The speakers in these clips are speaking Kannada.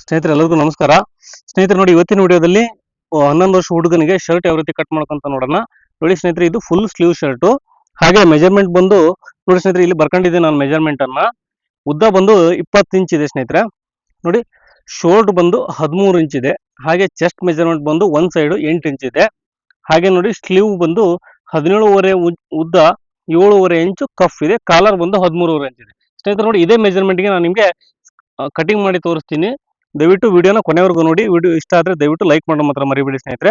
ಸ್ನೇಹಿತರೆ ಎಲ್ಲರಿಗೂ ನಮಸ್ಕಾರ. ಸ್ನೇಹಿತರೆ ನೋಡಿ, ಇವತ್ತಿನ ವಿಡಿಯೋದಲ್ಲಿ 11 ವರ್ಷ ಹುಡುಗನಿಗೆ ಶರ್ಟ್ ಯಾವ ರೀತಿ ಕಟ್ ಮಾಡ್ಕೊಂತ ನೋಡೋಣ. ನೋಡಿ ಸ್ನೇಹಿತರೆ, ಇದು ಫುಲ್ ಸ್ಲೀವ್ ಶರ್ಟ್. ಹಾಗೆ ಮೆಜರ್ಮೆಂಟ್ ಬಂದು ನೋಡಿ ಸ್ನೇಹಿತರೆ, ಇಲ್ಲಿ ಬರ್ಕೊಂಡಿದ್ದೆ ನಾನು ಮೆಜರ್ಮೆಂಟ್ ಅನ್ನ. ಉದ್ದ ಬಂದು 20 ಇಂಚ್ ಇದೆ ಸ್ನೇಹಿತರೆ. ನೋಡಿ, ಶೋಲ್ಡ್ ಬಂದು 13 ಇಂಚ್ ಇದೆ. ಹಾಗೆ ಚೆಸ್ಟ್ ಮೆಜರ್ಮೆಂಟ್ ಬಂದು ಒಂದ್ ಸೈಡ್ 8 ಇಂಚ್ ಇದೆ. ಹಾಗೆ ನೋಡಿ, ಸ್ಲೀವ್ ಬಂದು 17.5 ಉದ್ದ, 7.5 ಇಂಚು ಕಫ್ ಇದೆ. ಕಾಲರ್ ಬಂದು 13.5 ಇಂಚ್ ಇದೆ. ಸ್ನೇಹಿತರೆ ನೋಡಿ, ಇದೇ ಮೆಜರ್ಮೆಂಟ್ಗೆ ನಾನು ನಿಮಗೆ ಕಟಿಂಗ್ ಮಾಡಿ ತೋರಿಸ್ತೀನಿ. ದಯವಿಟ್ಟು ವಿಡಿಯೋನ ಕೊನೆವರೆಗೂ ನೋಡಿ. ವಿಡಿಯೋ ಇಷ್ಟ ಆದ್ರೆ ದಯವಿಟ್ಟು ಲೈಕ್ ಮಾಡೋ ಮಾತ್ರ ಮರಿಬೇಡಿ ಸ್ನೇಹಿತರೆ.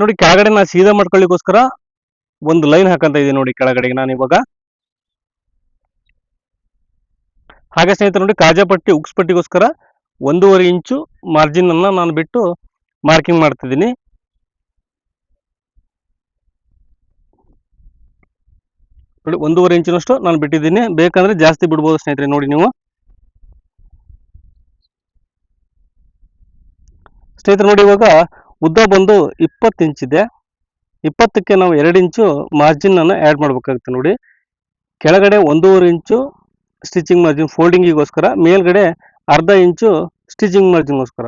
ನೋಡಿ, ಕೆಳಗಡೆ ನಾನು ಸೀದಾ ಮಾಡ್ಕೊಳ್ಳಿಕ್ಕೋಸ್ಕರ ಒಂದು ಲೈನ್ ಹಾಕಂತ ಇದೀನಿ ನೋಡಿ ಕೆಳಗಡೆಗೆ ನಾನು ಇವಾಗ. ಹಾಗೆ ಸ್ನೇಹಿತರೆ ನೋಡಿ, ಕಾಜಾಪಟ್ಟಿ ಉಕ್ಸ್ ಪಟ್ಟಿಗೋಸ್ಕರ 1.5 ಇಂಚು ಮಾರ್ಜಿನ್ ಅನ್ನ ನಾನು ಬಿಟ್ಟು ಮಾರ್ಕಿಂಗ್ ಮಾಡ್ತಿದ್ದೀನಿ. ನೋಡಿ, 1.5 ಇಂಚಿನಷ್ಟು ನಾನು ಬಿಟ್ಟಿದ್ದೀನಿ. ಬೇಕಂದ್ರೆ ಜಾಸ್ತಿ ಬಿಡ್ಬೋದು ಸ್ನೇಹಿತರೆ. ನೋಡಿ ನೀವು ಸ್ನೇಹಿತರೆ ನೋಡಿ, ಇವಾಗ ಉದ್ದ ಬಂದು 20 ಇಂಚ್ ಇದೆ. 20ಕ್ಕೆ ನಾವು 2 ಇಂಚು ಮಾರ್ಜಿನ್ ಅನ್ನು ಆ್ಯಡ್ ಮಾಡಬೇಕಾಗುತ್ತೆ. ನೋಡಿ, ಕೆಳಗಡೆ 1.5 ಇಂಚು ಸ್ಟಿಚಿಂಗ್ ಮಾರ್ಜಿನ್ ಫೋಲ್ಡಿಂಗಿಗೋಸ್ಕರ, ಮೇಲ್ಗಡೆ ಅರ್ಧ ಇಂಚು ಸ್ಟಿಚಿಂಗ್ ಮಾರ್ಜಿನ್ಗೋಸ್ಕರ.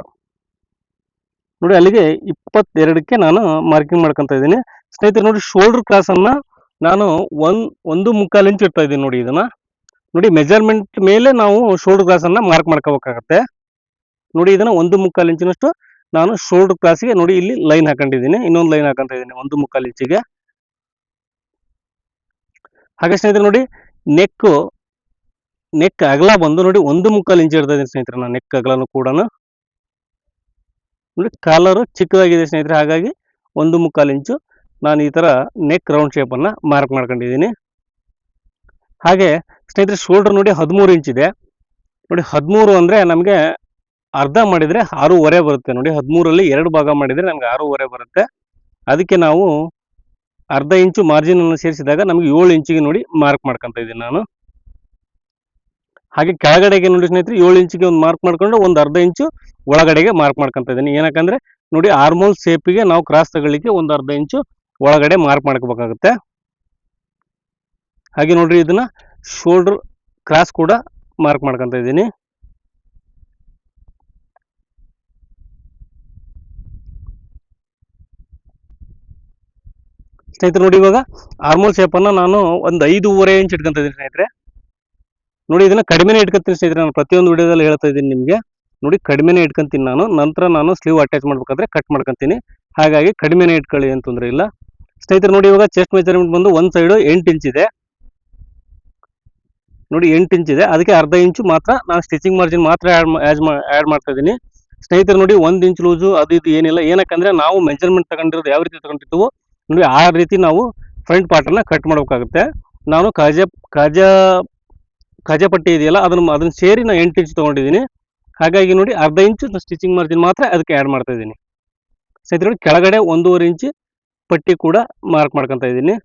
ನೋಡಿ, ಅಲ್ಲಿಗೆ 22ಕ್ಕೆ ನಾನು ಮಾರ್ಕಿಂಗ್ ಮಾಡ್ಕೊತಾ ಇದ್ದೀನಿ ಸ್ನೇಹಿತರೆ. ನೋಡಿ, ಶೋಲ್ಡರ್ ಕ್ರಾಸ್ ಅನ್ನ ನಾನು 1.25 ಇಂಚ್ ಇಡ್ತಾ ಇದ್ದೀನಿ. ನೋಡಿ, ಇದನ್ನ ನೋಡಿ, ಮೆಜರ್ಮೆಂಟ್ ಮೇಲೆ ನಾವು ಶೋಲ್ಡರ್ ಕ್ರಾಸ್ ಅನ್ನ ಮಾರ್ಕ್ ಮಾಡ್ಕೋಬೇಕಾಗತ್ತೆ. ನೋಡಿ, ಇದನ್ನ 1.25 ಇಂಚಿನಷ್ಟು ನಾನು ಶೋಲ್ಡರ್ ಕ್ರಾಸ್ಗೆ ನೋಡಿ ಇಲ್ಲಿ ಲೈನ್ ಹಾಕೊಂಡಿದ್ದೀನಿ. ಇನ್ನೊಂದು ಲೈನ್ ಹಾಕೊಂತ ಇದ್ದೀನಿ 1.25 ಇಂಚಿಗೆ. ಹಾಗೆ ಸ್ನೇಹಿತರೆ ನೋಡಿ, ನೆಕ್ ಅಗಲ ಬಂದು ನೋಡಿ 1.25 ಇಂಚ್ ಇಡ್ತಾ ಇದ್ದೀನಿ ಸ್ನೇಹಿತರೆ. ನಾನು ನೆಕ್ ಅಗಲನು ಕೂಡ ನೋಡಿ, ಕಾಲರು ಚಿಕ್ಕದಾಗಿದೆ ಸ್ನೇಹಿತರೆ. ಹಾಗಾಗಿ 1.25 ಇಂಚು ನಾನು ಈ ತರ ನೆಕ್ ರೌಂಡ್ ಶೇಪ್ ಅನ್ನ ಮಾರ್ಕ್ ಮಾಡ್ಕೊಂಡಿದ್ದೀನಿ. ಹಾಗೆ ಸ್ನೇಹಿತರೆ, ಶೋಲ್ಡರ್ ನೋಡಿ 13 ಇಂಚ್ ಇದೆ. ನೋಡಿ, 13 ಅಂದ್ರೆ ನಮಗೆ ಅರ್ಧ ಮಾಡಿದ್ರೆ 6.5 ಬರುತ್ತೆ. ನೋಡಿ, 13ರಲ್ಲಿ 2 ಭಾಗ ಮಾಡಿದ್ರೆ ನಮ್ಗೆ 6.5 ಬರುತ್ತೆ. ಅದಕ್ಕೆ ನಾವು ಅರ್ಧ ಇಂಚು ಮಾರ್ಜಿನ್ ಅನ್ನು ಸೇರಿಸಿದಾಗ ನಮಗೆ 7 ಇಂಚಿಗೆ ನೋಡಿ ಮಾರ್ಕ್ ಮಾಡ್ಕೊಂತ ಇದ್ದೀನಿ ನಾನು. ಹಾಗೆ ಕೆಳಗಡೆಗೆ ನೋಡಿ ಸ್ನೇಹಿತರೆ, 7 ಇಂಚಿಗೆ ಒಂದು ಮಾರ್ಕ್ ಮಾಡ್ಕೊಂಡು ಒಂದು ಅರ್ಧ ಇಂಚು ಒಳಗಡೆಗೆ ಮಾರ್ಕ್ ಮಾಡ್ಕೊಂತ ಇದ್ದೀನಿ. ಏನಕ್ಕಂದ್ರೆ ನೋಡಿ, ಆರ್ಮೋಲ್ ಶೇಪಿಗೆ ನಾವು ಕ್ರಾಸ್ ತಗೊಳ್ಳಿಕ್ಕೆ ಒಂದು ಅರ್ಧ ಇಂಚು ಒಳಗಡೆ ಮಾರ್ಕ್ ಮಾಡ್ಕೋಬೇಕಾಗುತ್ತೆ. ಹಾಗೆ ನೋಡ್ರಿ, ಇದನ್ನ ಶೋಲ್ಡರ್ ಕ್ರಾಸ್ ಕೂಡ ಮಾರ್ಕ್ ಮಾಡ್ಕೊಂತ ಇದ್ದೀನಿ. ಸ್ನೇಹಿತರೆ ನೋಡಿ, ಇವಾಗ ಆರ್ಮೋಲ್ ಶೇಪ್ ಅನ್ನ ನಾನು ಒಂದು 5.5 ಇಂಚ್ ಇಟ್ಕೊಂತ ಇದ್ದೀನಿ ಸ್ನೇಹಿತರೆ. ನೋಡಿ, ಇದನ್ನ ಕಡಿಮೆನೇ ಇಟ್ಕೊತೀನಿ ಸ್ನೇಹಿತರೆ. ನಾನು ಪ್ರತಿಯೊಂದು ವಿಡಿಯೋದಲ್ಲಿ ಹೇಳ್ತಾ ಇದ್ದೀನಿ ನಿಮಗೆ. ನೋಡಿ, ಕಡಿಮೆನೇ ಇಟ್ಕೊಂತೀನಿ ನಾನು. ನಂತರ ನಾನು ಸ್ಲೀವ್ ಅಟ್ಯಾಚ್ ಮಾಡ್ಬೇಕಾದ್ರೆ ಕಟ್ ಮಾಡ್ಕೊಂತೀನಿ. ಹಾಗಾಗಿ ಕಡಿಮೆನೇ ಇಟ್ಕೊಳ್ಳಿ, ಏನು ತೊಂದರೆ ಇಲ್ಲ ಸ್ನೇಹಿತರೆ. ನೋಡಿ, ಇವಾಗ ಚೆಸ್ಟ್ ಮೆಜರ್ಮೆಂಟ್ ಬಂದು ಒಂದ್ ಸೈಡ್ 8 ಇಂಚ್ ಇದೆ. ನೋಡಿ, 8 ಇಂಚ್ ಇದೆ. ಅದಕ್ಕೆ ಅರ್ಧ ಇಂಚು ಮಾತ್ರ ನಾನು ಸ್ಟಿಚಿಂಗ್ ಮಾರ್ಜಿನ್ ಮಾತ್ರ ಆ್ಯಡ್ ಮಾಡ್ತಾ ಇದ್ದೀನಿ ಸ್ನೇಹಿತರೆ. ನೋಡಿ, 1 ಇಂಚ್ ಲೂಸು ಅದು ಇದು ಏನಿಲ್ಲ. ಏನಕ್ಕಂದ್ರೆ ನಾವು ಮೆಜರ್ಮೆಂಟ್ ತಗೊಂಡಿರೋದು ಯಾವ ರೀತಿ ತಗೊಂಡಿರ್ತೀವೋ ನೋಡಿ ಆ ರೀತಿ ನಾವು ಫ್ರಂಟ್ ಪಾರ್ಟ್ ಅನ್ನ ಕಟ್ ಮಾಡಬೇಕಾಗುತ್ತೆ. ನಾನು ಕಾಜಾಪಟ್ಟಿ ಇದೆಯಲ್ಲ, ಅದನ್ನ ಸೇರಿ ನಾನು 8 ಇಂಚ್ ತಗೊಂಡಿದ್ದೀನಿ. ಹಾಗಾಗಿ ನೋಡಿ, ಅರ್ಧ ಇಂಚು ಸ್ಟಿಚಿಂಗ್ ಮಾರ್ಜಿನ್ ಮಾತ್ರ ಅದಕ್ಕೆ ಆ್ಯಡ್ ಮಾಡ್ತಾ ಇದ್ದೀನಿ ಸ್ನೇಹಿತರೆ. ಕೆಳಗಡೆ 1.5 ಇಂಚ್ ಪಟ್ಟಿ ಕೂಡ ಮಾರ್ಕ್ ಮಾಡ್ಕೊತಾ ಇದ್ದೀನಿ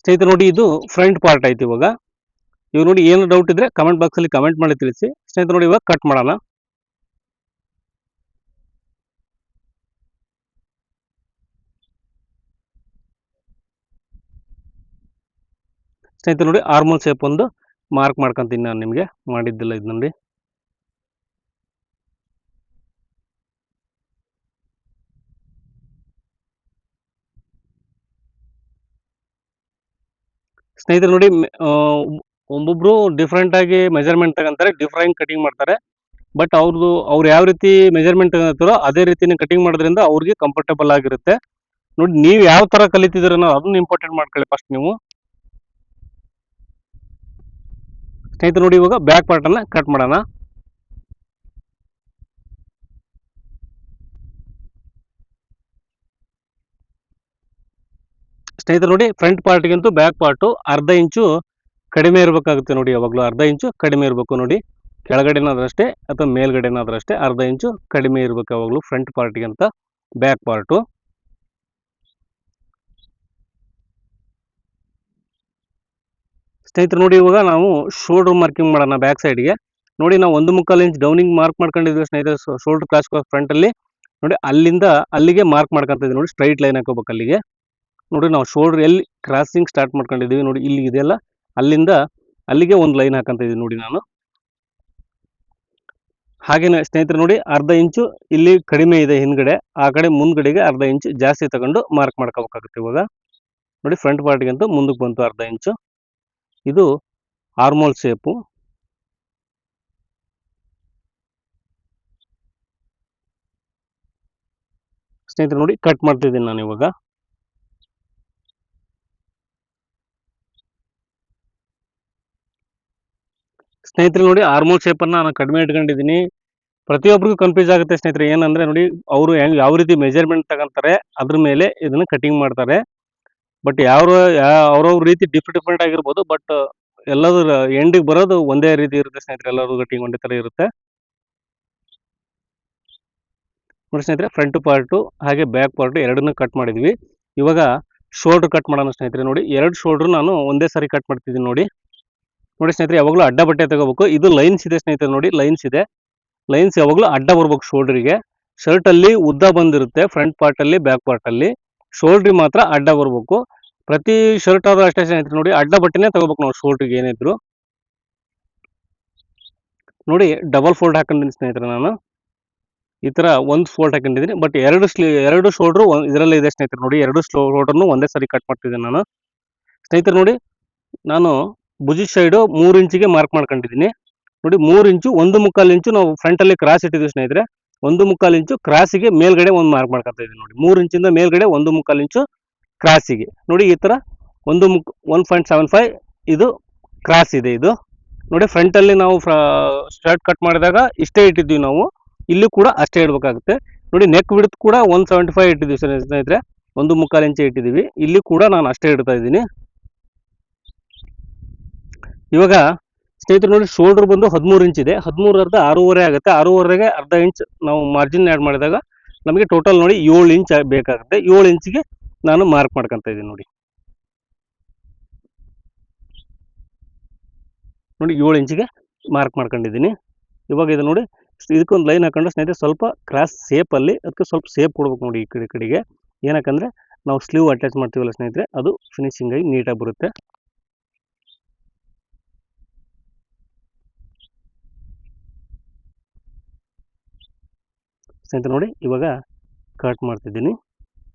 ಸ್ನೇಹಿತರೆ. ನೋಡಿ, ಇದು ಫ್ರಂಟ್ ಪಾರ್ಟ್ ಆಯ್ತು. ಇವಾಗ ನೋಡಿ, ಏನು ಡೌಟ್ ಇದ್ರೆ ಕಮೆಂಟ್ ಬಾಕ್ಸ್ ಅಲ್ಲಿ ಕಮೆಂಟ್ ಮಾಡಿ ತಿಳಿಸಿ ಸ್ನೇಹಿತರೆ. ನೋಡಿ, ಇವಾಗ ಕಟ್ ಮಾಡೋಣ ಸ್ನೇಹಿತರೆ. ನೋಡಿ, ಆರ್ಮೋಲ್ ಶೇಪ್ ಒಂದು ಮಾರ್ಕ್ ಮಾಡ್ಕೊಂತೀನಿ ನಾನು, ನಿಮಗೆ ಮಾಡಿದ್ದಿಲ್ಲ ಇದು ನೋಡಿ. ಸ್ನೇಹಿತರೆ ನೋಡಿ, ಒಬ್ಬೊಬ್ರು ಡಿಫ್ರೆಂಟ್ ಆಗಿ ಮೆಜರ್ಮೆಂಟ್ ತಗೊಂತಾರೆ, ಡಿಫ್ರೆಂಟ್ ಕಟಿಂಗ್ ಮಾಡ್ತಾರೆ. ಬಟ್ ಅವ್ರು ಯಾವ ರೀತಿ ಮೆಜರ್ಮೆಂಟ್ ತಗೋತಾರೋ ಅದೇ ರೀತಿನೇ ಕಟಿಂಗ್ ಮಾಡೋದ್ರಿಂದ ಅವ್ರಿಗೆ ಕಂಫರ್ಟಬಲ್ ಆಗಿರುತ್ತೆ. ನೋಡಿ, ನೀವು ಯಾವ ತರ ಕಲಿತಿದ್ದೀರ ಅನ್ನೋ ಅದನ್ನ ಇಂಪಾರ್ಟೆಂಟ್ ಮಾಡ್ಕೊಳ್ಳಿ ಫಸ್ಟ್ ನೀವು ಸ್ನೇಹಿತರೆ. ನೋಡಿ, ಇವಾಗ ಬ್ಯಾಕ್ ಪಾರ್ಟ್ ಅನ್ನ ಕಟ್ ಮಾಡೋಣ ಸ್ನೇಹಿತರೆ. ನೋಡಿ, ಫ್ರಂಟ್ ಪಾರ್ಟ್ಗಿಂತೂ ಬ್ಯಾಕ್ ಪಾರ್ಟು ಅರ್ಧ ಇಂಚು ಕಡಿಮೆ ಇರಬೇಕಾಗುತ್ತೆ. ನೋಡಿ, ಯಾವಾಗಲೂ ಅರ್ಧ ಇಂಚು ಕಡಿಮೆ ಇರಬೇಕು. ನೋಡಿ, ಕೆಳಗಡೆನಾದ್ರಷ್ಟೇ ಅಥವಾ ಮೇಲ್ಗಡೆನಾದ್ರಷ್ಟೇ ಅರ್ಧ ಇಂಚು ಕಡಿಮೆ ಇರಬೇಕು ಯಾವಾಗಲೂ ಫ್ರಂಟ್ ಪಾರ್ಟ್ಗೆ ಅಂತ ಬ್ಯಾಕ್ ಪಾರ್ಟು. ಸ್ನೇಹಿತರೆ ನೋಡಿ, ಇವಾಗ ನಾವು ಶೋಲ್ಡರ್ ಮಾರ್ಕಿಂಗ್ ಮಾಡೋಣ ಬ್ಯಾಕ್ ಸೈಡ್ಗೆ. ನೋಡಿ, ನಾವು 1.25 ಇಂಚ್ ಡೌನಿಂಗ್ ಮಾರ್ಕ್ ಮಾಡ್ಕೊಂಡಿದ್ವಿ ಸ್ನೇಹಿತರೆ ಶೋಲ್ಡರ್ ಕ್ರಾಸ್ ಫ್ರಂಟ್ ಅಲ್ಲಿ. ನೋಡಿ, ಅಲ್ಲಿಂದ ಅಲ್ಲಿಗೆ ಮಾರ್ಕ್ ಮಾಡ್ಕೊಂತ ಇದ್ದೀವಿ. ನೋಡಿ, ಸ್ಟ್ರೈಟ್ ಲೈನ್ ಹಾಕೋಬೇಕು ಅಲ್ಲಿಗೆ. ನೋಡಿ, ನಾವು ಶೋಲ್ಡರ್ ಎಲ್ಲಿ ಕ್ರಾಸಿಂಗ್ ಸ್ಟಾರ್ಟ್ ಮಾಡ್ಕೊಂಡಿದ್ದೀವಿ ನೋಡಿ, ಇಲ್ಲಿ ಇದೆಯಲ್ಲ, ಅಲ್ಲಿಂದ ಅಲ್ಲಿಗೆ ಒಂದು ಲೈನ್ ಹಾಕಂತ ಇದ್ದೀನಿ ನೋಡಿ ನಾನು. ಹಾಗೇನೆ ಸ್ನೇಹಿತರೆ ನೋಡಿ ಅರ್ಧ ಇಂಚು ಇಲ್ಲಿ ಕಡಿಮೆ ಇದೆ ಹಿಂದ್ಗಡೆ, ಆ ಕಡೆ ಮುಂದ್ಗಡೆಗೆ ಅರ್ಧ ಇಂಚು ಜಾಸ್ತಿ ತಗೊಂಡು ಮಾರ್ಕ್ ಮಾಡ್ಕೋಬೇಕಾಗುತ್ತೆ. ಇವಾಗ ನೋಡಿ ಫ್ರಂಟ್ ಪಾರ್ಟ್ಗಂತೂ ಮುಂದಕ್ಕೆ ಬಂತು ಅರ್ಧ ಇಂಚು. ಇದು ಆರ್ಮೋಲ್ ಶೇಪು. ಸ್ನೇಹಿತರೆ ನೋಡಿ ಕಟ್ ಮಾಡ್ತಿದ್ದೀನಿ ನಾನು ಇವಾಗ. ಸ್ನೇಹಿತರೆ ನೋಡಿ ಆರ್ಮೋಲ್ ಶೇಪನ್ನು ನಾನು ಕಡಿಮೆ ಇಟ್ಕೊಂಡಿದ್ದೀನಿ. ಪ್ರತಿಯೊಬ್ಬರಿಗೂ ಕನ್ಫ್ಯೂಸ್ ಆಗುತ್ತೆ ಸ್ನೇಹಿತರೆ. ಏನಂದರೆ ನೋಡಿ ಅವರು ಯಾವ ರೀತಿ ಮೆಜರ್ಮೆಂಟ್ ತಗೊಂತಾರೆ ಅದ್ರ ಮೇಲೆ ಇದನ್ನು ಕಟಿಂಗ್ ಮಾಡ್ತಾರೆ. ಬಟ್ ಅವ್ರವ್ರ ರೀತಿ ಡಿಫ್ರೆಂಟ್ ಆಗಿರ್ಬೋದು, ಬಟ್ ಎಲ್ಲದರ ಎಂಡಿಗೆ ಬರೋದು ಒಂದೇ ರೀತಿ ಇರುತ್ತೆ ಸ್ನೇಹಿತರೆ. ಎಲ್ಲರೂ ಕಟಿಂಗ್ ಒಂದೇ ಥರ ಇರುತ್ತೆ ನೋಡಿ ಸ್ನೇಹಿತರೆ. ಫ್ರಂಟ್ ಪಾರ್ಟು ಹಾಗೆ ಬ್ಯಾಕ್ ಪಾರ್ಟು ಎರಡನ್ನೂ ಕಟ್ ಮಾಡಿದ್ವಿ. ಇವಾಗ ಶೋಲ್ಡ್ರ್ ಕಟ್ ಮಾಡೋಣ ಸ್ನೇಹಿತರೆ. ನೋಡಿ 2 ಶೋಲ್ಡ್ರು ನಾನು ಒಂದೇ ಸಾರಿ ಕಟ್ ಮಾಡ್ತಿದ್ದೀನಿ. ನೋಡಿ ಸ್ನೇಹಿತರೆ, ಯಾವಾಗಲೂ ಅಡ್ಡ ಬಟ್ಟೆ ತಗೋಬೇಕು. ಇದು ಲೈನ್ಸ್ ಇದೆ ಸ್ನೇಹಿತರೆ, ನೋಡಿ ಲೈನ್ಸ್ ಇದೆ. ಲೈನ್ಸ್ ಯಾವಾಗಲೂ ಅಡ್ಡ ಬರ್ಬೇಕು ಶೋಲ್ಡ್ರಿಗೆ. ಶರ್ಟಲ್ಲಿ ಉದ್ದ ಬಂದಿರುತ್ತೆ ಫ್ರಂಟ್ ಪಾರ್ಟಲ್ಲಿ, ಬ್ಯಾಕ್ ಪಾರ್ಟಲ್ಲಿ. ಶೋಲ್ಡ್ರಿಗೆ ಮಾತ್ರ ಅಡ್ಡ ಬರ್ಬೇಕು. ಪ್ರತಿ ಶರ್ಟ್ ಆದ್ರೂ ಅಷ್ಟೇ ಸ್ನೇಹಿತರೆ, ನೋಡಿ ಅಡ್ಡ ಬಟ್ಟೆನೇ ತಗೋಬೇಕು ನಾವು ಶೋಲ್ಡ್ರಿಗೆ ಏನಿದ್ರು. ನೋಡಿ ಡಬಲ್ ಫೋಲ್ಡ್ ಹಾಕೊಂಡಿದ್ದೀನಿ ಸ್ನೇಹಿತರೆ. ನಾನು ಈ ಥರ ಒಂದು ಫೋಲ್ಡ್ ಹಾಕೊಂಡಿದ್ದೀನಿ. ಬಟ್ ಎರಡು ಶೋಲ್ಡ್ರು ಇದರಲ್ಲೇ ಇದೆ ಸ್ನೇಹಿತರೆ. ನೋಡಿ 2 ಶೋಲ್ಡ್ರನ್ನು ಒಂದೇ ಸಾರಿ ಕಟ್ ಮಾಡ್ತಿದ್ದೀನಿ ನಾನು ಸ್ನೇಹಿತರೆ. ನೋಡಿ ನಾನು ಭುಜದ ಸೈಡು 3 ಇಂಚಿಗೆ ಮಾರ್ಕ್ ಮಾಡ್ಕೊಂಡಿದ್ದೀನಿ. ನೋಡಿ 3 ಇಂಚು 1.25 ಇಂಚು ನಾವು ಫ್ರಂಟಲ್ಲಿ ಕ್ರಾಸ್ ಇಟ್ಟಿದ್ದೀವಿ ಸ್ನೇಹಿತರೆ. 1.25 ಇಂಚು ಕ್ರಾಸಿಗೆ ಮೇಲ್ಗಡೆ ಒಂದು ಮಾರ್ಕ್ ಮಾಡ್ಕೊತಾ ಇದ್ದೀನಿ. ನೋಡಿ 3 ಇಂಚಿಂದ ಮೇಲ್ಗಡೆ 1.25 ಇಂಚು ಕ್ರಾಸಿಗೆ. ನೋಡಿ ಈ ಥರ 1.75 ಇದು ಕ್ರಾಸ್ ಇದೆ. ಇದು ನೋಡಿ ಫ್ರಂಟಲ್ಲಿ ನಾವು ಶರ್ಟ್ ಕಟ್ ಮಾಡಿದಾಗ ಇಷ್ಟೇ ಇಟ್ಟಿದ್ವಿ ನಾವು, ಇಲ್ಲಿ ಕೂಡ ಅಷ್ಟೇ ಇಡಬೇಕಾಗುತ್ತೆ. ನೋಡಿ ನೆಕ್ ವಿಡ್ತ್ ಕೂಡ 175 ಇಟ್ಟಿದ್ದೀವಿ ಸ್ನೇಹಿತರೆ. 1.25 ಇಂಚು ಇಟ್ಟಿದ್ದೀವಿ. ಇಲ್ಲಿ ಕೂಡ ನಾನು ಅಷ್ಟೇ ಇಡ್ತಾ ಇದ್ದೀನಿ. ಇವಾಗ ಸ್ನೇಹಿತರೆ ನೋಡಿ ಶೋಲ್ಡರ್ ಬಂದು 13 ಇಂಚ್ ಇದೆ. 13 ಅರ್ಧ 6.5 ಆಗುತ್ತೆ. 6.5ಗೆ ಅರ್ಧ ಇಂಚ್ ನಾವು ಮಾರ್ಜಿನ್ ಆ್ಯಡ್ ಮಾಡಿದಾಗ ನಮಗೆ ಟೋಟಲ್ ನೋಡಿ 7 ಇಂಚ್ ಬೇಕಾಗುತ್ತೆ. 7 ಇಂಚಿಗೆ ನಾನು ಮಾರ್ಕ್ ಮಾಡ್ಕೊತಾ ಇದ್ದೀನಿ. ನೋಡಿ 7 ಇಂಚಿಗೆ ಮಾರ್ಕ್ ಮಾಡ್ಕೊಂಡಿದ್ದೀನಿ. ಇವಾಗ ಇದು ನೋಡಿ ಇದಕ್ಕೊಂದು ಲೈನ್ ಹಾಕೊಂಡು ಸ್ನೇಹಿತರೆ ಸ್ವಲ್ಪ ಕ್ರಾಸ್ ಸೇಪಲ್ಲಿ ಅದಕ್ಕೆ ಸ್ವಲ್ಪ ಸೇಪ್ ಕೊಡ್ಬೇಕು ನೋಡಿ ಈ ಕಡೆಗೆ. ಏನಕ್ಕಂದರೆ ನಾವು ಸ್ಲೀವ್ ಅಟ್ಯಾಚ್ ಮಾಡ್ತೀವಲ್ಲ ಸ್ನೇಹಿತರೆ, ಅದು ಫಿನಿಶಿಂಗ್ ಆಗಿ ನೀಟಾಗಿ ಬರುತ್ತೆ. ಸ್ನೇಹಿತರೆ ನೋಡಿ ಇವಾಗ ಕಟ್ ಮಾಡ್ತಿದ್ದೀನಿ.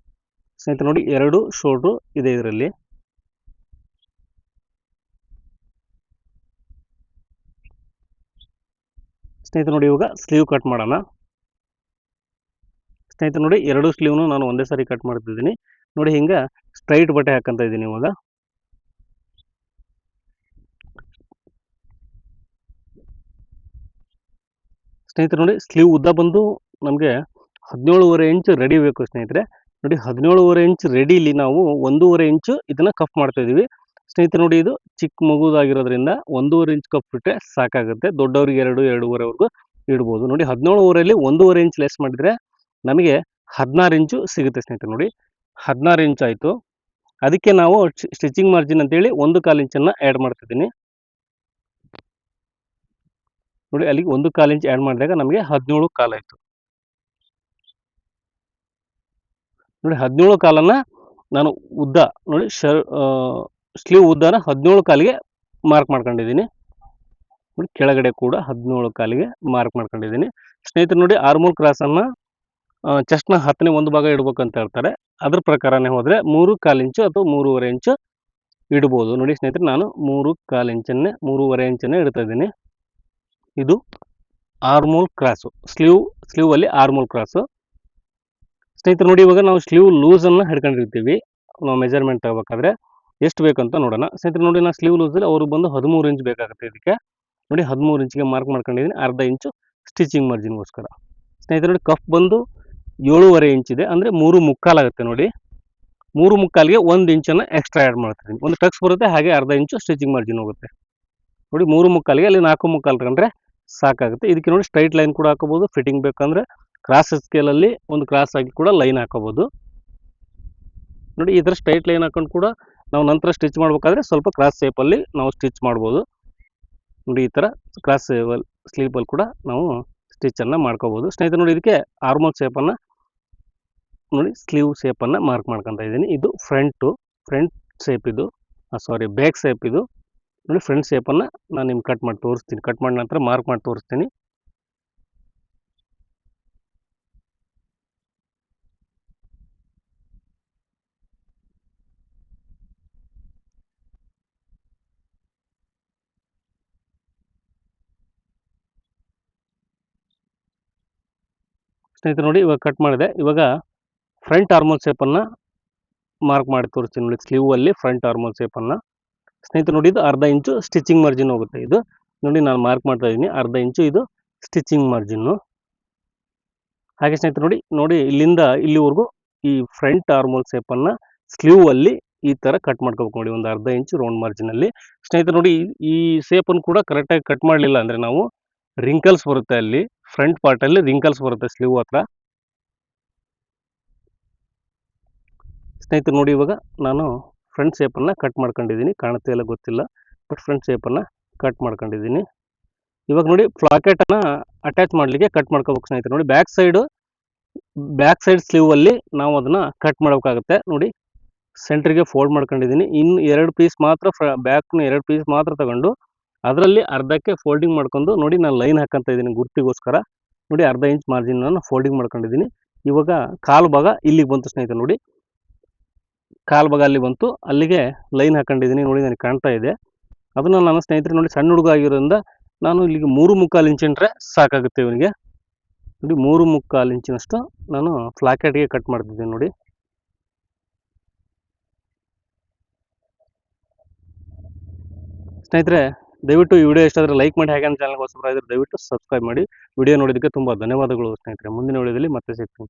ಸ್ನೇಹಿತರೆ ನೋಡಿ 2 ಶೋಲ್ಡ್ರು ಇದೆ ಇದರಲ್ಲಿ. ಸ್ನೇಹಿತರೆ ನೋಡಿ ಇವಾಗ ಸ್ಲೀವ್ ಕಟ್ ಮಾಡೋಣ. ಸ್ನೇಹಿತರೆ ನೋಡಿ 2 ಸ್ಲೀವ್ನು ನಾನು ಒಂದೇ ಸಾರಿ ಕಟ್ ಮಾಡ್ತಿದ್ದೀನಿ. ನೋಡಿ ಹಿಂಗೆ ಸ್ಟ್ರೈಟ್ ಬಟ್ಟೆ ಹಾಕಂತ ಇದ್ದೀನಿ ಇವಾಗ. ಸ್ನೇಹಿತರೆ ನೋಡಿ ಸ್ಲೀವ್ ಉದ್ದ ಬಂದು ನಮಗೆ 17.5 ಇಂಚು ರೆಡಿ ಬೇಕು ಸ್ನೇಹಿತರೆ. ನೋಡಿ 17.5 ಇಂಚ್ ರೆಡಿಲಿ ನಾವು 1.5 ಇಂಚು ಇದನ್ನು ಕಫ್ ಮಾಡ್ತಾ ಇದ್ದೀವಿ ಸ್ನೇಹಿತರೆ. ನೋಡಿ ಇದು ಚಿಕ್ಕ ಮಗುದಾಗಿರೋದ್ರಿಂದ 1.5 ಇಂಚ್ ಕಫ್ ಬಿಟ್ಟರೆ ಸಾಕಾಗುತ್ತೆ. ದೊಡ್ಡವ್ರಿಗೆ 2.5ವರೆಗೂ ಇಡ್ಬೋದು. ನೋಡಿ 17.5ರಲ್ಲಿ 1.5 ಇಂಚ್ ಲೆಸ್ ಮಾಡಿದರೆ ನಮಗೆ 16 ಇಂಚು ಸಿಗುತ್ತೆ ಸ್ನೇಹಿತರೆ. ನೋಡಿ 16 ಇಂಚ್ ಆಯಿತು. ಅದಕ್ಕೆ ನಾವು ಸ್ಟಿಚಿಂಗ್ ಮಾರ್ಜಿನ್ ಅಂತೇಳಿ 1.25 ಇಂಚನ್ನು ಆ್ಯಡ್ ಮಾಡ್ತಿದ್ದೀನಿ. ನೋಡಿ ಅಲ್ಲಿಗೆ 1.25 ಇಂಚ್ ಆ್ಯಡ್ ಮಾಡಿದಾಗ ನಮಗೆ 17.25 ಆಯಿತು. ನೋಡಿ 17.25 ನಾನು ಉದ್ದ ನೋಡಿ ಸ್ಲೀವ್ ಉದ್ದನ 17.25ಗೆ ಮಾರ್ಕ್ ಮಾಡ್ಕೊಂಡಿದ್ದೀನಿ. ನೋಡಿ ಕೆಳಗಡೆ ಕೂಡ 17.25ಗೆ ಮಾರ್ಕ್ ಮಾಡ್ಕೊಂಡಿದ್ದೀನಿ ಸ್ನೇಹಿತರೆ. ನೋಡಿ ಆರ್ಮೋಲ್ ಕ್ರಾಸನ್ನು ಚೆಸ್ಟ್ನ 10ನೇ 1 ಭಾಗ ಇಡ್ಬೇಕಂತ ಹೇಳ್ತಾರೆ. ಅದ್ರ ಪ್ರಕಾರನೇ ಹೋದರೆ 3.25 ಇಂಚು ಅಥವಾ 3.5 ಇಂಚು ಇಡ್ಬೋದು. ನೋಡಿ ಸ್ನೇಹಿತರೆ ನಾನು 3.25 ಇಂಚನ್ನೇ 3.5 ಇಂಚನ್ನೇ ಇಡ್ತಾ ಇದ್ದೀನಿ. ಇದು ಆರ್ಮೋಲ್ ಕ್ರಾಸು, ಸ್ಲೀವಲ್ಲಿ ಆರ್ಮೋಲ್ ಕ್ರಾಸು ಸ್ನೇಹಿತರೆ. ನೋಡಿ ಇವಾಗ ನಾವು ಸ್ಲೀವ್ ಲೂಸನ್ನು ಹಿಡ್ಕೊಂಡಿರ್ತೀವಿ. ನಾವು ಮೆಜರ್ಮೆಂಟ್ ತಗೋಬೇಕಾದ್ರೆ ಎಷ್ಟು ಬೇಕಂತ ನೋಡೋಣ ಸ್ನೇಹಿತರೆ. ನೋಡಿ ನಾನು ಸ್ಲೀವ್ ಲೂಸಲ್ಲಿ ಅವ್ರಿಗೆ ಬಂದು 13 ಇಂಚ್ ಬೇಕಾಗುತ್ತೆ. ಇದಕ್ಕೆ ನೋಡಿ 13 ಇಂಚಿಗೆ ಮಾರ್ಕ್ ಮಾಡ್ಕೊಂಡಿದ್ದೀನಿ. ಅರ್ಧ ಇಂಚು ಸ್ಟಿಚಿಂಗ್ ಮಾರ್ಜಿನ್ಗೋಸ್ಕರ ಸ್ನೇಹಿತರೆ. ನೋಡಿ ಕಫ್ ಬಂದು 7.5 ಇಂಚ್ ಇದೆ, ಅಂದರೆ 3.25 ಆಗುತ್ತೆ. ನೋಡಿ 3.25ಗೆ 1 ಇಂಚನ್ನು ಎಕ್ಸ್ಟ್ರಾ ಆ್ಯಡ್ ಮಾಡ್ತಿದ್ದೀನಿ. ಒಂದು ಟಕ್ಸ್ ಬರುತ್ತೆ, ಹಾಗೆ ಅರ್ಧ ಇಂಚು ಸ್ಟಿಚಿಂಗ್ ಮಾರ್ಜಿನ್ ಹೋಗುತ್ತೆ. ನೋಡಿ 3.25ಗೆ ಅಲ್ಲಿ 4.25 ತಗೊಂಡ್ರೆ ಸಾಕಾಗುತ್ತೆ. ಇದಕ್ಕೆ ನೋಡಿ ಸ್ಟ್ರೈಟ್ ಲೈನ್ ಕೂಡ ಹಾಕೋಬೋದು. ಫಿಟ್ಟಿಂಗ್ ಬೇಕಂದರೆ ಕ್ರಾಸ್ ಸ್ಕೇಲಲ್ಲಿ ಒಂದು ಕ್ರಾಸ್ ಆಗಿ ಕೂಡ ಲೈನ್ ಹಾಕೋಬೋದು. ನೋಡಿ ಈ ಥರ ಸ್ಟ್ರೈಟ್ ಲೈನ್ ಹಾಕೊಂಡು ಕೂಡ ನಾವು ನಂತರ ಸ್ಟಿಚ್ ಮಾಡಬೇಕಾದ್ರೆ ಸ್ವಲ್ಪ ಕ್ರಾಸ್ ಶೇಪಲ್ಲಿ ನಾವು ಸ್ಟಿಚ್ ಮಾಡ್ಬೋದು. ನೋಡಿ ಈ ಥರ ಕ್ರಾಸ್ ಸ್ಲೀಪಲ್ಲಿ ಕೂಡ ನಾವು ಸ್ಟಿಚ್ಚನ್ನು ಮಾಡ್ಕೋಬೋದು ಸ್ನೇಹಿತರೆ. ನೋಡಿ ಇದಕ್ಕೆ ಆರ್ಮೋಲ್ ಶೇಪನ್ನು ನೋಡಿ ಸ್ಲೀವ್ ಶೇಪನ್ನು ಮಾರ್ಕ್ ಮಾಡ್ಕೊತಾ ಇದ್ದೀನಿ. ಇದು ಫ್ರಂಟ್ ಶೇಪ್, ಇದು ಬ್ಯಾಕ್ ಶೇಪ್. ಇದು ನೋಡಿ ಫ್ರಂಟ್ ಶೇಪನ್ನು ನಾನು ನಿಮ್ಗೆ ಕಟ್ ಮಾಡಿ ತೋರಿಸ್ತೀನಿ. ಕಟ್ ಮಾಡಿದ ನಂತರ ಮಾರ್ಕ್ ಮಾಡಿ ತೋರಿಸ್ತೀನಿ. ಸ್ನೇಹಿತರೆ ನೋಡಿ ಇವಾಗ ಕಟ್ ಮಾಡಿದೆ. ಇವಾಗ ಫ್ರಂಟ್ ಆರ್ಮೋಲ್ ಶೇಪನ್ನು ಮಾರ್ಕ್ ಮಾಡಿ ತೋರಿಸ್ತೀನಿ ನೋಡಿ. ಸ್ಲೀವಲ್ಲಿ ಫ್ರಂಟ್ ಆರ್ಮೋಲ್ ಶೇಪನ್ನು ಸ್ನೇಹಿತರೆ ನೋಡಿ, ಇದು ಅರ್ಧ ಇಂಚು ಸ್ಟಿಚಿಂಗ್ ಮಾರ್ಜಿನ್ ಹೋಗುತ್ತೆ. ಇದು ನೋಡಿ ನಾನು ಮಾರ್ಕ್ ಮಾಡ್ತಾ ಇದ್ದೀನಿ, ಅರ್ಧ ಇಂಚು ಇದು ಸ್ಟಿಚಿಂಗ್ ಮಾರ್ಜಿನ್ನು. ಹಾಗೆ ಸ್ನೇಹಿತರೆ ನೋಡಿ ಇಲ್ಲಿಂದ ಇಲ್ಲಿವರೆಗೂ ಈ ಫ್ರಂಟ್ ಆರ್ಮೋಲ್ ಶೇಪನ್ನು ಸ್ಲೀವಲ್ಲಿ ಈ ಥರ ಕಟ್ ಮಾಡ್ಕೋಬೇಕು ನೋಡಿ, ಒಂದು ಅರ್ಧ ಇಂಚು ರೌಂಡ್ ಮಾರ್ಜಿನಲ್ಲಿ. ಸ್ನೇಹಿತರೆ ನೋಡಿ, ಈ ಶೇಪನ್ನು ಕೂಡ ಕರೆಕ್ಟಾಗಿ ಕಟ್ ಮಾಡಲಿಲ್ಲ ಅಂದರೆ ನಾವು ರಿಂಕಲ್ಸ್ ಬರುತ್ತೆ, ಅಲ್ಲಿ ಫ್ರಂಟ್ ಪಾರ್ಟಲ್ಲಿ ರಿಂಕಲ್ಸ್ ಬರುತ್ತೆ ಸ್ಲೀವ್ ಹತ್ರ. ಸ್ನೇಹಿತರೆ ನೋಡಿ, ಇವಾಗ ನಾನು ಫ್ರಂಟ್ ಶೇಪನ್ನು ಕಟ್ ಮಾಡ್ಕೊಂಡಿದ್ದೀನಿ, ಕಾಣುತ್ತೆ ಇಲ್ಲ ಗೊತ್ತಿಲ್ಲ, ಬಟ್ ಫ್ರಂಟ್ ಶೇಪನ್ನು ಕಟ್ ಮಾಡ್ಕೊಂಡಿದ್ದೀನಿ. ಇವಾಗ ನೋಡಿ ಫ್ಲಾಕೆಟನ್ನು ಅಟ್ಯಾಚ್ ಮಾಡಲಿಕ್ಕೆ ಕಟ್ ಮಾಡ್ಕೋಬೇಕು ಸ್ನೇಹಿತರೆ. ನೋಡಿ ಬ್ಯಾಕ್ ಸೈಡ್ ಸ್ಲೀವಲ್ಲಿ ನಾವು ಅದನ್ನು ಕಟ್ ಮಾಡಬೇಕಾಗುತ್ತೆ. ನೋಡಿ ಸೆಂಟ್ರಿಗೆ ಫೋಲ್ಡ್ ಮಾಡ್ಕೊಂಡಿದ್ದೀನಿ. ಇನ್ನು 2 ಪೀಸ್ ಮಾತ್ರ ಬ್ಯಾಕ್ನ 2 ಪೀಸ್ ಮಾತ್ರ ತಗೊಂಡು ಅದರಲ್ಲಿ ಅರ್ಧಕ್ಕೆ ಫೋಲ್ಡಿಂಗ್ ಮಾಡ್ಕೊಂಡು ನೋಡಿ ನಾನು ಲೈನ್ ಹಾಕಂತ ಇದ್ದೀನಿ ಗುರ್ತಿಗೋಸ್ಕರ. ನೋಡಿ ಅರ್ಧ ಇಂಚ್ ಮಾರ್ಜಿನ್ ನಾನು ಫೋಲ್ಡಿಂಗ್ ಮಾಡ್ಕೊಂಡಿದ್ದೀನಿ. ಇವಾಗ ಕಾಲು ಭಾಗ ಇಲ್ಲಿಗೆ ಬಂತು ಸ್ನೇಹಿತರೆ. ನೋಡಿ ಕಾಲು ಭಾಗ ಅಲ್ಲಿ ಬಂತು, ಅಲ್ಲಿಗೆ ಲೈನ್ ಹಾಕೊಂಡಿದ್ದೀನಿ. ನೋಡಿ ನನಗೆ ಕಾಣ್ತಾ ಇದೆ. ಅದನ್ನು ನಾನು ಸ್ನೇಹಿತರೆ ನೋಡಿ ಸಣ್ಣ ಹುಡುಗ ಆಗಿರೋದ್ರಿಂದ ನಾನು ಇಲ್ಲಿಗೆ 3.25 ಇಂಚ್ ಇಟ್ಟರೆ ಸಾಕಾಗುತ್ತೆ ಇವನಿಗೆ. ನೋಡಿ 3.25 ಇಂಚಿನಷ್ಟು ನಾನು ಫ್ಲಾಕೆಟ್ಗೆ ಕಟ್ ಮಾಡ್ತಿದ್ದೀನಿ ನೋಡಿ. ಸ್ನೇಹಿತರೆ ದಯವಿಟ್ಟು ಈ ವಿಡಿಯೋ ಇಷ್ಟ ಆದರೆ ಲೈಕ್ ಮಾಡಿ, ಹಾಗೆ ನನ್ನ ಚಾನಲ್ಗೆ ಹೊಸಬರಾಗಿದ್ದರೆ ದಯವಿಟ್ಟು ಸಬ್ಸ್ಕ್ರೈಬ್ ಮಾಡಿ. ವಿಡಿಯೋ ನೋಡಿದ್ದಕ್ಕೆ ತುಂಬ ಧನ್ಯವಾದಗಳು ಸ್ನೇಹಿತರೆ. ಮುಂದಿನ ವಿಡಿಯೋದಲ್ಲಿ ಮತ್ತೆ ಸಿಗ್ತೀನಿ.